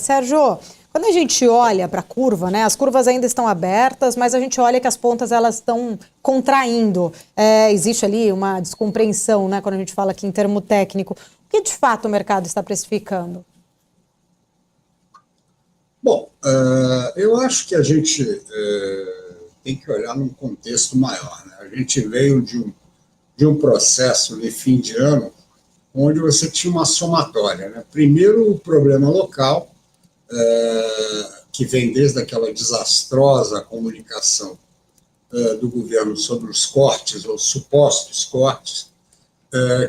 Sérgio, quando a gente olha para a curva, né, as curvas ainda estão abertas, mas a gente olha que as pontas elas estão contraindo. Existe ali uma descompreensão, né, quando a gente fala aqui em termo técnico. O que de fato o mercado está precificando? Bom, eu acho que a gente tem que olhar num contexto maior, né? A gente veio de um processo de fim de ano onde você tinha uma somatória, né? Primeiro, o problema local, que vem desde aquela desastrosa comunicação do governo sobre os cortes, ou supostos cortes,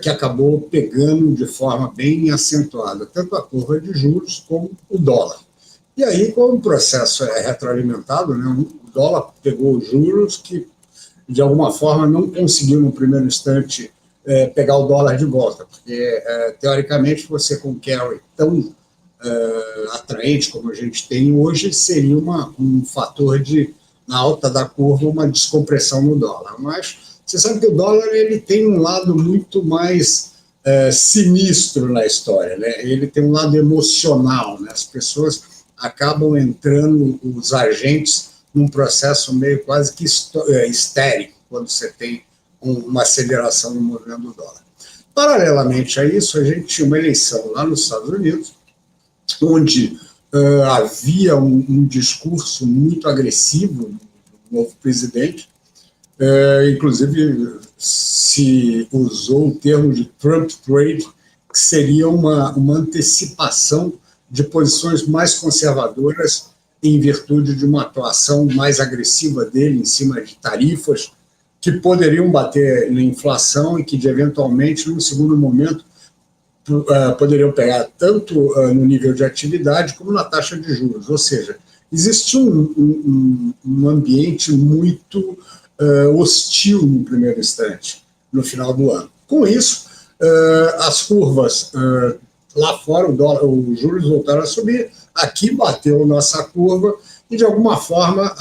que acabou pegando de forma bem acentuada tanto a curva de juros como o dólar. E aí, como o processo é retroalimentado, né, o dólar pegou os juros que, de alguma forma, não conseguiu, no primeiro instante, pegar o dólar de volta, porque, teoricamente, você com carry tão atraente como a gente tem hoje, seria um fator de, na alta da curva, uma descompressão no dólar. Mas você sabe que o dólar ele tem um lado muito mais sinistro na história, né? Ele tem um lado emocional, né? As pessoas acabam entrando, os agentes, num processo meio quase que histérico, quando você tem uma aceleração no movimento do dólar. Paralelamente a isso, a gente tinha uma eleição lá nos Estados Unidos, onde havia um discurso muito agressivo do novo presidente, inclusive se usou o termo de Trump Trade, que seria uma antecipação de posições mais conservadoras em virtude de uma atuação mais agressiva dele em cima de tarifas que poderiam bater na inflação e que, eventualmente, num segundo momento, poderiam pegar tanto no nível de atividade como na taxa de juros. Ou seja, existia um ambiente muito hostil no primeiro instante, no final do ano. Com isso, as curvas lá fora, os juros voltaram a subir, aqui bateu nossa curva e, de alguma forma,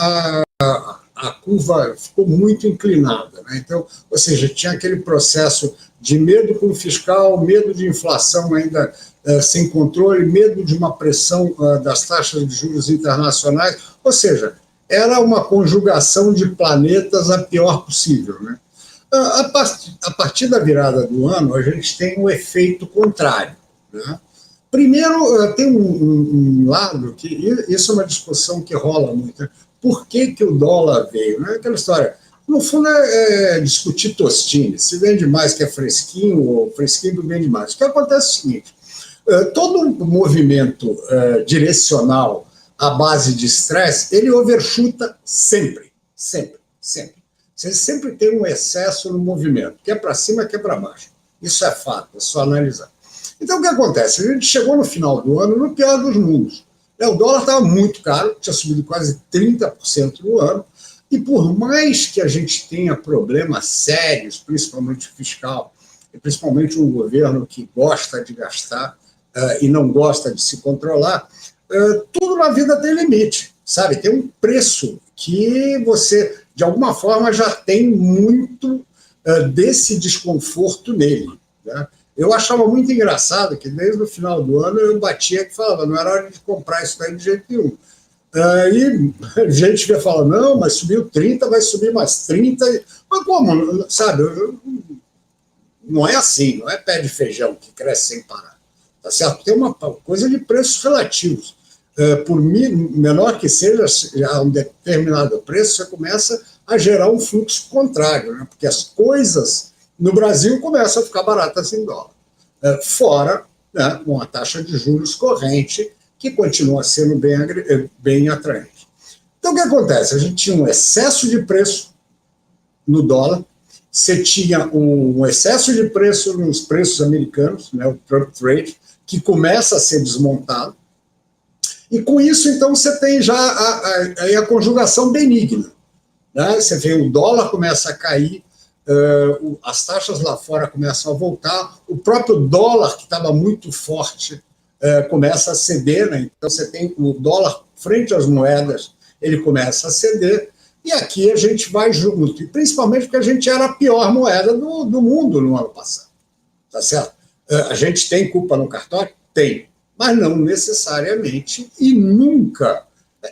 a curva ficou muito inclinada, né? Então, ou seja, tinha aquele processo de medo com o fiscal, medo de inflação ainda sem controle, medo de uma pressão das taxas de juros internacionais, ou seja, era uma conjugação de planetas a pior possível, né? A partir da virada do ano, a gente tem um efeito contrário, né? Primeiro, tem um lado que isso é uma discussão que rola muito, né? Por que o dólar veio? Né? Aquela história, no fundo, é discutir tostines, se vende mais que é fresquinho, ou fresquinho não vende mais. O que acontece é o seguinte, todo movimento direcional à base de estresse, ele overshoota sempre, sempre, sempre. Você sempre tem um excesso no movimento, que é para cima, que é para baixo. Isso é fato, é só analisar. Então, o que acontece? A gente chegou no final do ano no pior dos mundos. O dólar estava muito caro, tinha subido quase 30% no ano, e por mais que a gente tenha problemas sérios, principalmente fiscal, e principalmente um governo que gosta de gastar e não gosta de se controlar, tudo na vida tem limite, sabe? Tem um preço que você, de alguma forma, já tem muito desse desconforto nele, né? Eu achava muito engraçado que desde o final do ano eu batia que falava, não era hora de comprar isso daí de jeito nenhum. Aí a gente vai falar, não, mas subiu 30, vai subir mais 30. Mas como, sabe? Não é assim, não é pé de feijão que cresce sem parar. Tá certo? Tem uma coisa de preços relativos. Por menor que seja, a um determinado preço, você começa a gerar um fluxo contrário, né? Porque as coisas no Brasil começam a ficar baratas em dólar. Fora, né, uma taxa de juros corrente que continua sendo bem atraente. Então, o que acontece? A gente tinha um excesso de preço no dólar, você tinha um excesso de preço nos preços americanos, né, o Trump Trade, que começa a ser desmontado, e com isso, então, você tem já a conjugação benigna, né? Você vê o dólar começa a cair, as taxas lá fora começam a voltar, o próprio dólar, que estava muito forte, começa a ceder, né? Então você tem o dólar frente às moedas, ele começa a ceder, e aqui a gente vai junto, e principalmente porque a gente era a pior moeda do mundo no ano passado, tá certo? A gente tem culpa no cartório? Tem, mas não necessariamente e nunca.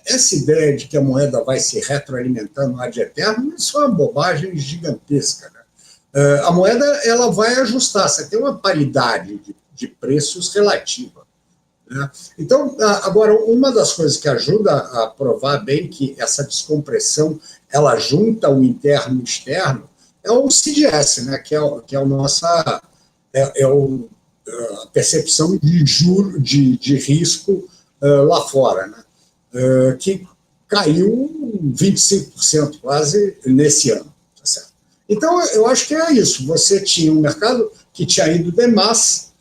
Essa ideia de que a moeda vai se retroalimentando ad eterno, isso é uma bobagem gigantesca, né? A moeda ela vai ajustar, você tem uma paridade de preços relativa, né? Então, agora, uma das coisas que ajuda a provar bem que essa descompressão ela junta o interno e o externo é o CDS, né? que é o nossa a percepção de risco lá fora, né? Que caiu 25% quase nesse ano. Tá certo? Então, eu acho que é isso. Você tinha um mercado que tinha ido demais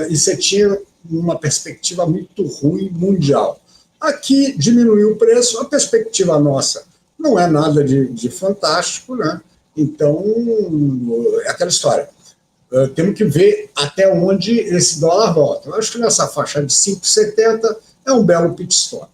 e você tinha uma perspectiva muito ruim mundial. Aqui diminuiu o preço, a perspectiva nossa não é nada de fantástico, né? Então, é aquela história. Temos que ver até onde esse dólar volta. Eu acho que nessa faixa de 5,70 é um belo pit stop.